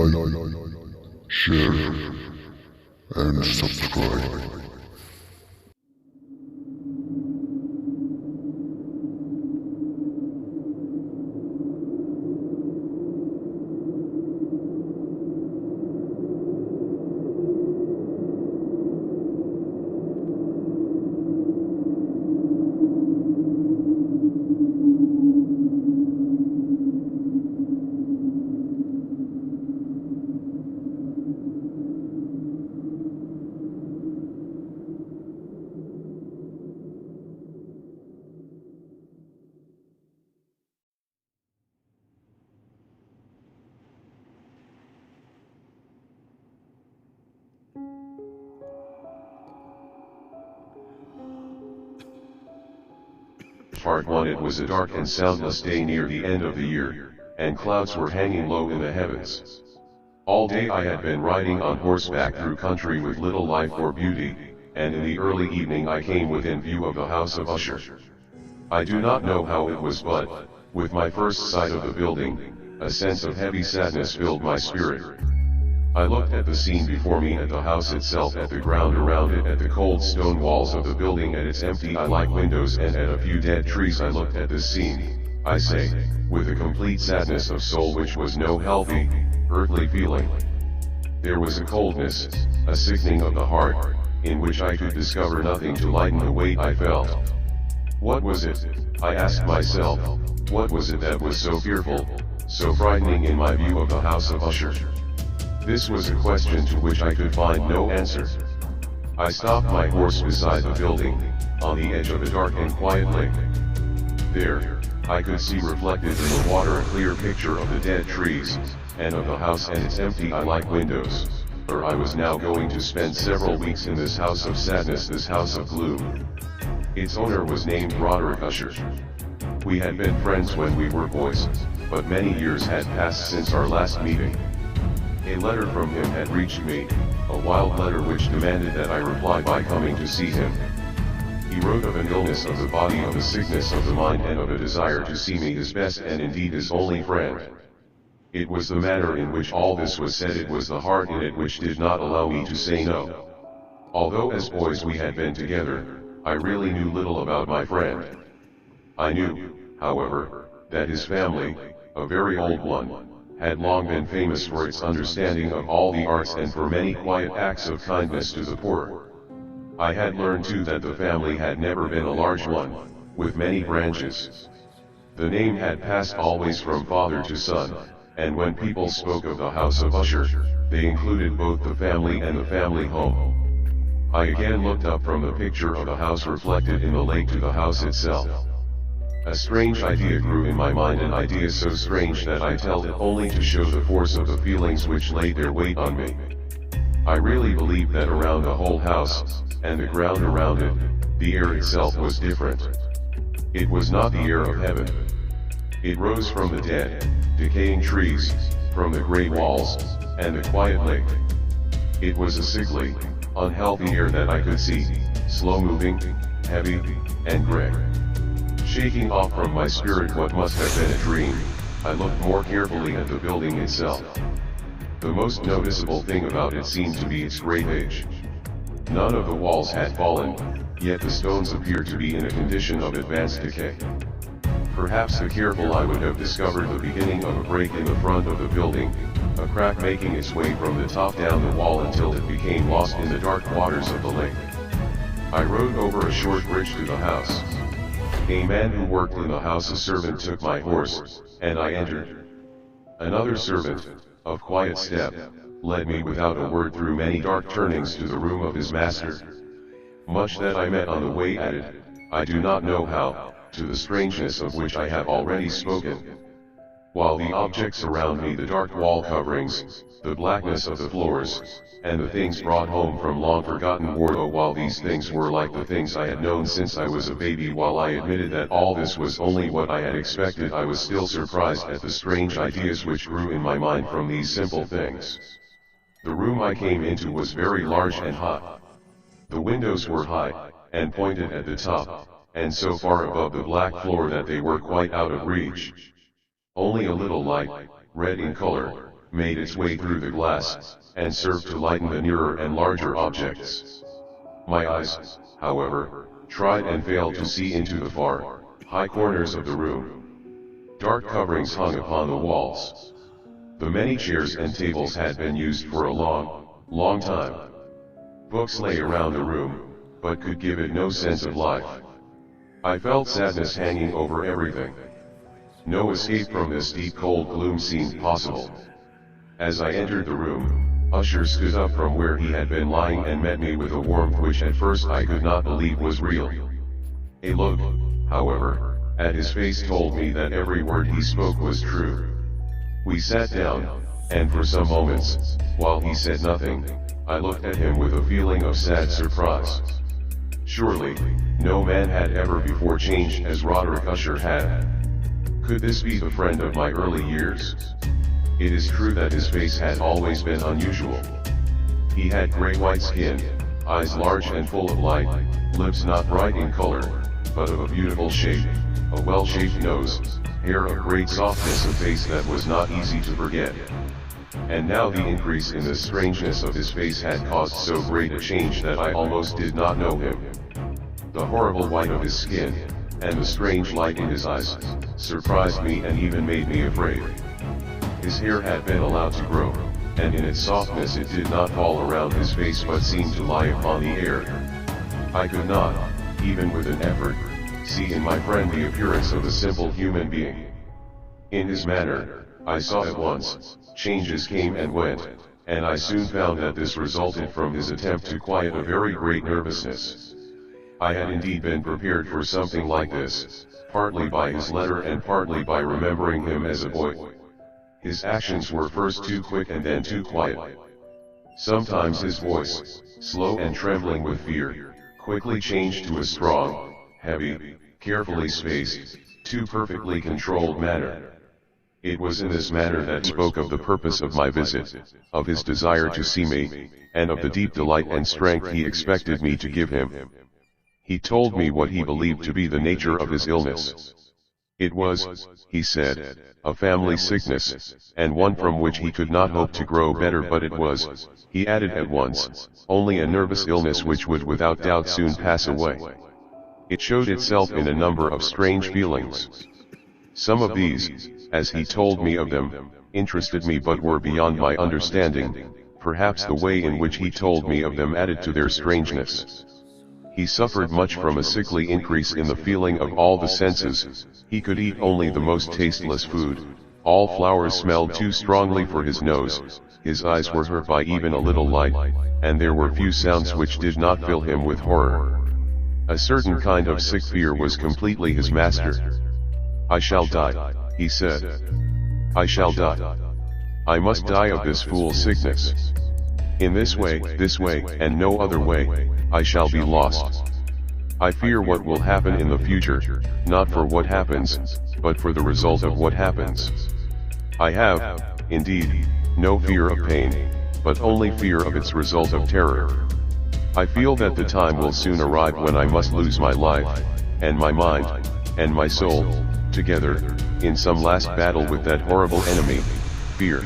like, share, and subscribe. Part 1. It was a dark and soundless day near the end of the year, and clouds were hanging low in the heavens. All day I had been riding on horseback through country with little life or beauty, and in the early evening I came within view of the house of Usher. I do not know how it was, but, with my first sight of the building, a sense of heavy sadness filled my spirit. I looked at the scene before me, at the house itself, at the ground around it, at the cold stone walls of the building, at its empty eye-like windows, and at a few dead trees. I looked at this scene, I say, with a complete sadness of soul which was no healthy, earthly feeling. There was a coldness, a sickening of the heart, in which I could discover nothing to lighten the weight I felt. What was it, I asked myself, what was it that was so fearful, so frightening in my view of the house of Usher? This was a question to which I could find no answer. I stopped my horse beside the building, on the edge of a dark and quiet lake. There, I could see reflected in the water a clear picture of the dead trees, and of the house and its empty eye-like windows, for I was now going to spend several weeks in this house of sadness, this house of gloom. Its owner was named Roderick Usher. We had been friends when we were boys, but many years had passed since our last meeting. A letter from him had reached me, a wild letter which demanded that I reply by coming to see him. He wrote of an illness of the body, of a sickness of the mind, and of a desire to see me, his best and indeed his only friend. It was the manner in which all this was said, it was the heart in it which did not allow me to say no. Although as boys we had been together, I really knew little about my friend. I knew, however, that his family, a very old one, had long been famous for its understanding of all the arts and for many quiet acts of kindness to the poor. I had learned too that the family had never been a large one, with many branches. The name had passed always from father to son, and when people spoke of the house of Usher, they included both the family and the family home. I again looked up from the picture of the house reflected in the lake to the house itself. A strange idea grew in my mind, an idea so strange that I tell it only to show the force of the feelings which laid their weight on me. I really believed that around the whole house, and the ground around it, the air itself was different. It was not the air of heaven. It rose from the dead, decaying trees, from the gray walls, and the quiet lake. It was a sickly, unhealthy air that I could see, slow-moving, heavy, and gray. Shaking off from my spirit what must have been a dream, I looked more carefully at the building itself. The most noticeable thing about it seemed to be its great age. None of the walls had fallen, yet the stones appeared to be in a condition of advanced decay. Perhaps the careful eye would have discovered the beginning of a break in the front of the building, a crack making its way from the top down the wall until it became lost in the dark waters of the lake. I rode over a short bridge to the house. A man who worked in the house, a servant, took my horse, and I entered. Another servant, of quiet step, led me without a word through many dark turnings to the room of his master. Much that I met on the way added, I do not know how, to the strangeness of which I have already spoken. While the objects around me, the dark wall coverings, the blackness of the floors, and the things brought home from long forgotten war, oh, while these things were like the things I had known since I was a baby, while I admitted that all this was only what I had expected, I was still surprised at the strange ideas which grew in my mind from these simple things. The room I came into was very large and high. The windows were high, and pointed at the top, and so far above the black floor that they were quite out of reach. Only a little light, red in color, made its way through the glass, and served to lighten the nearer and larger objects. My eyes, however, tried and failed to see into the far, high corners of the room. Dark coverings hung upon the walls. The many chairs and tables had been used for a long time. Books lay around the room, but could give it no sense of life. I felt sadness hanging over everything. No escape from this deep cold gloom seemed possible. As I entered the room, Usher stood up from where he had been lying and met me with a warmth which at first I could not believe was real. A look, however, at his face told me that every word he spoke was true. We sat down, and for some moments, while he said nothing, I looked at him with a feeling of sad surprise. Surely, no man had ever before changed as Roderick Usher had. Could this be the friend of my early years? It is true that his face had always been unusual. He had gray white skin, eyes large and full of light, lips not bright in color, but of a beautiful shape, a well-shaped nose, hair of great softness, a face that was not easy to forget. And now the increase in the strangeness of his face had caused so great a change that I almost did not know him. The horrible white of his skin, and the strange light in his eyes, surprised me and even made me afraid. His hair had been allowed to grow, and in its softness it did not fall around his face but seemed to lie upon the air. I could not, even with an effort, see in my friend the appearance of a simple human being. In his manner, I saw at once, changes came and went, and I soon found that this resulted from his attempt to quiet a very great nervousness. I had indeed been prepared for something like this, partly by his letter and partly by remembering him as a boy. His actions were first too quick and then too quiet. Sometimes his voice, slow and trembling with fear, quickly changed to a strong, heavy, carefully spaced, too perfectly controlled manner. It was in this manner that he spoke of the purpose of my visit, of his desire to see me, and of the deep delight and strength he expected me to give him. He told me what he believed to be the nature of his illness. It was, he said, a family sickness, and one from which he could not hope to grow better, but it was, he added at once, only a nervous illness which would without doubt soon pass away. It showed itself in a number of strange feelings. Some of these, as he told me of them, interested me but were beyond my understanding. Perhaps the way in which he told me of them added to their strangeness. He suffered much from a sickly increase in the feeling of all the senses. He could eat only the most tasteless food, all flowers smelled too strongly for his nose, his eyes were hurt by even a little light, and there were few sounds which did not fill him with horror. A certain kind of sick fear was completely his master. I shall die, he said. I shall die. I must die of this fool sickness. In this way, and no other way, I shall be lost. I fear what will happen in the future, not for what happens, but for the result of what happens. I have, indeed, no fear of pain, but only fear of its result of terror. I feel that the time will soon arrive when I must lose my life, and my mind, and my soul, together, in some last battle with that horrible enemy, fear.